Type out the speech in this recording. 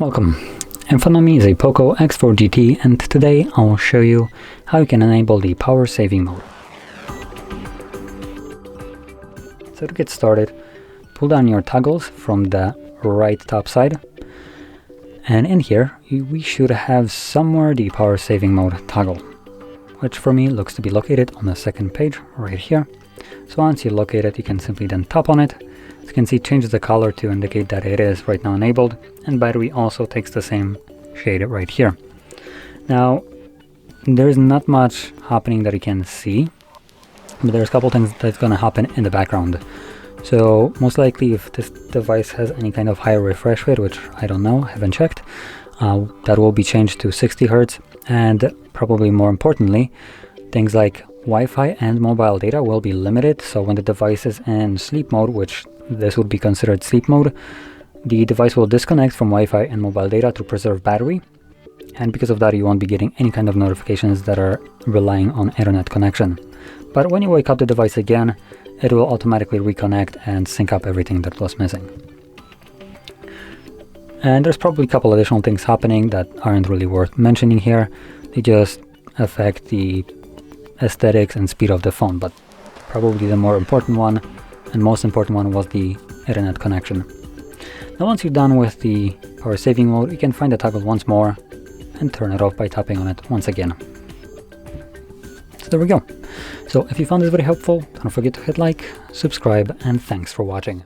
Welcome. In front of me is a POCO X4 GT, and today I'll show you how you can enable the power saving mode. So to get started, pull down your toggles from the right top side, and in here we should have somewhere the power saving mode toggle, which for me looks to be located on the second page right here. So once you locate it, you can simply then tap on it. As you can see, it changes the color to indicate that it is right now enabled, and battery also takes the same shade right here. Now, there's not much happening that you can see, but there's a couple things that's going to happen in the background. So most likely, if this device has any kind of higher refresh rate, which I don't know, haven't checked, that will be changed to 60 Hz, and probably more importantly, things like Wi-Fi and mobile data will be limited. So when the device is in sleep mode, which this would be considered sleep mode, the device will disconnect from Wi-Fi and mobile data to preserve battery, and because of that you won't be getting any kind of notifications that are relying on internet connection. But when you wake up the device again, it will automatically reconnect and sync up everything that was missing. And there's probably a couple additional things happening that aren't really worth mentioning here. They just affect the aesthetics and speed of the phone, but probably the more important one and most important one was the internet connection. Now once you're done with the power saving mode, you can find the toggle once more and turn it off by tapping on it once again. So there we go. So if you found this very helpful, don't forget to hit like, subscribe, and thanks for watching.